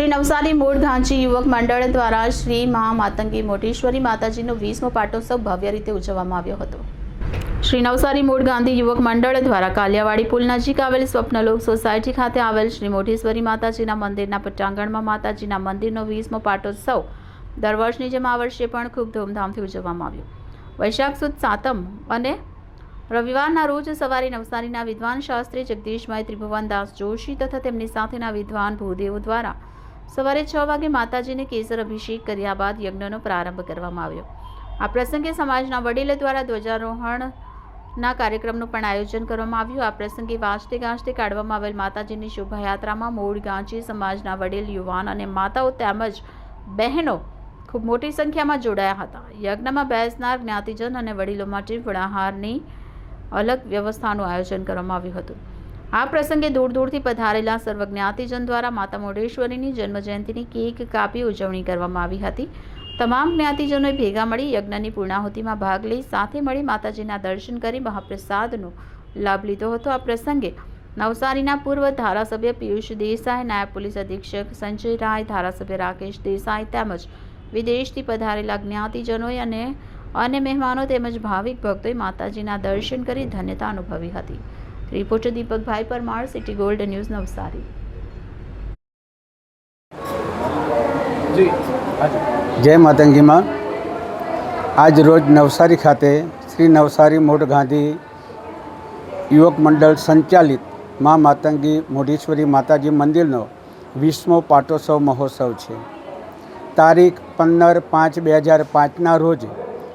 શ્રી નવસારી મૂળ ઘાંચી યુવક મંડળ દ્વારા શ્રી મહામાતંગી મોઢેશ્વરી માતાજીનો 20મો પાટોત્સવ ભવ્ય રીતે ઉજવવામાં આવ્યો હતો। શ્રી નવસારી મૂળ ગાંધી યુવક મંડળ દ્વારા કાલિયાવાડી પુલ નજીક આવેલ સ્વપ્નલોક સોસાયટી ખાતે આવેલ શ્રી મોઢેશ્વરી માતાજીના મંદિરના પટાંગણમાં માતાજીના મંદિરનો 20મો પાટોત્સવ દર વર્ષની જેમ આ વર્ષે પણ ખૂબ ધૂમધામથી ઉજવવામાં આવ્યો। વૈશાખ સુદ સાતમ અને રવિવારના રોજ સવારે નવસારીના વિદ્વાન શાસ્ત્રી જગદીશભાઈ ત્રિભુવનદાસ જોશી તથા તેમની સાથેના વિદ્વાન ભૂદેવો દ્વારા સવારે 6 વાગે માતાજીને કેસર અભિષેક કર્યા બાદ યજ્ઞનો પ્રારંભ કરવામાં આવ્યો। આ પ્રસંગે સમાજના વડીલો દ્વારા ધ્વજારોહણના કાર્યક્રમનું પણ આયોજન કરવામાં આવ્યું। આ પ્રસંગે વાજતે ગાજતે કાઢવામાં આવેલ માતાજીની શોભાયાત્રામાં મૂળ ગાંચી સમાજના વડીલ યુવાન અને માતાઓ તેમજ બહેનો ખૂબ મોટી સંખ્યામાં જોડાયા હતા। યજ્ઞમાં બેસનાર જ્ઞાતિજન અને વડીલો માટે ફળાહારની અલગ વ્યવસ્થાનું આયોજન કરવામાં આવ્યું હતું। આ પ્રસંગે દૂર દૂરથી પધારેલા સર્વ જ્ઞાતિજન દ્વારા માતા મોઢેશ્વરીની જન્મજયંતિની કેક કાપી ઉજવણી કરવામાં આવી હતી। તમામ જ્ઞાતિજનોએ ભેગા મળી યજ્ઞની પૂર્ણાહુતિમાં ભાગ લઈ સાથે મળી માતાજીના દર્શન કરી મહાપ્રસાદનો લાભ લીધો હતો। આ પ્રસંગે નવસારીના પૂર્વ ધારાસભ્ય પિયુષ દેસાઈ, નાયબ પોલીસ અધિક્ષક સંજય રાય, ધારાસભ્ય રાકેશ દેસાઈ તેમજ વિદેશથી પધારેલા જ્ઞાતિજનોએ અને અન્ય મહેમાનો તેમજ ભાવિક ભક્તોએ માતાજીના દર્શન કરી ધન્યતા અનુભવી હતી। Reporter Deepakbhai Parmar, City Gold News, Navsari. જય માતંગી માં। આજ રોજ નવસારી ખાતે શ્રી નવસારી મૂળ ગાંધી યુવક મંડળ સંચાલિત મા માતંગી મોઢેશ્વરી માતાજી મંદિરનો 20મો પાટોત્સવ મહોત્સવ છે। તારીખ 15/5/2005ના રોજ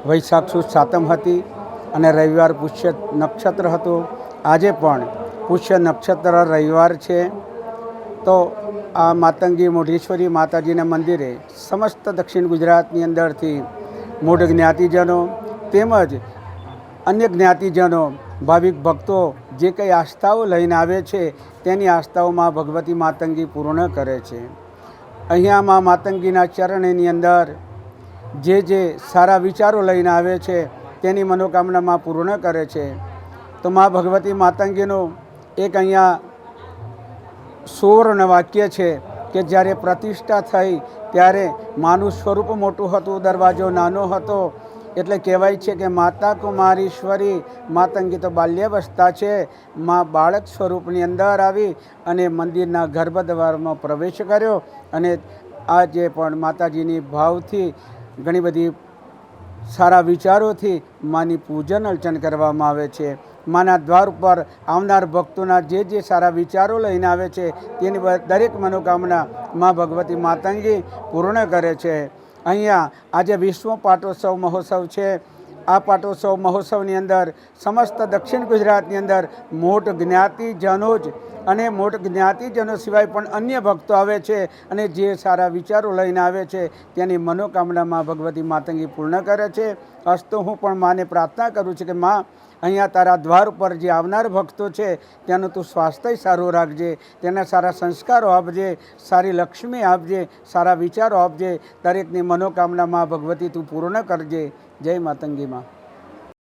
વૈશાખ સુદ સાતમ હતી અને રવિવાર પુષ્ય નક્ષત્ર હતું। આજે પણ પુષ્ય નક્ષત્ર રવિવાર છે। તો આ માતંગી મોઢેશ્વરી માતાજીના મંદિરે સમસ્ત દક્ષિણ ગુજરાતની અંદરથી મૂળ જ્ઞાતિજનો તેમજ અન્ય જ્ઞાતિજનો ભાવિક ભક્તો જે કંઈ આસ્થાઓ લઈને આવે છે તેની આસ્થાઓમાં ભગવતી માતંગી પૂર્ણ કરે છે। અહીંયા મા માતંગીના ચરણની અંદર જે સારા વિચારો લઈને આવે છે તેની મનોકામનામાં પૂર્ણ કરે છે। તો મા ભગવતી માતંગીનું એક અહીંયા સુવર્ણ વાક્ય છે કે જ્યારે પ્રતિષ્ઠા થઈ ત્યારે માનું સ્વરૂપ મોટું હતું, દરવાજો નાનો હતો। એટલે કહેવાય છે કે માતા કુમારીશ્વરી માતંગી તો બાલ્યાવસ્થા છે। મા બાળક સ્વરૂપની અંદર આવી અને મંદિરના ગર્ભદ્વારમાં પ્રવેશ કર્યો અને આજે પણ માતાજીની ભાવથી ઘણી બધી સારા વિચારોથી માની પૂજન અર્ચન કરવામાં આવે છે। માના દ્વાર ઉપર આવનાર ભક્તોના જે સારા વિચારો લઈને આવે છે તેની દરેક મનોકામના મા ભગવતી માતંગી પૂર્ણ કરે છે। અહીંયા આજે 20મો પાટોત્સવ મહોત્સવ છે। આ પાટોત્સવ મહોત્સવની અંદર સમસ્ત દક્ષિણ ગુજરાતની અંદર મોટ જ્ઞાતિજનો જ અને મોટ જ્ઞાતિજનો સિવાય પણ અન્ય ભક્તો આવે છે અને જે સારા વિચારો લઈને આવે છે તેની મનોકામનામાં ભગવતી માતંગી પૂર્ણ કરે છે। અસ્તુ હું પણ માને પ્રાર્થના કરું છું કે મા અહીંયા તારા દ્વાર ઉપર જે આવનાર ભક્તો છે તેનું તું સ્વાસ્થ્ય સારું રાખજે, તેના સારા સંસ્કારો આપજે, સારી લક્ષ્મી આપજે, સારા વિચારો આપજે, દરેકની મનોકામનામાં ભગવતી તું પૂર્ણ કરજે। જય માતંગી માં।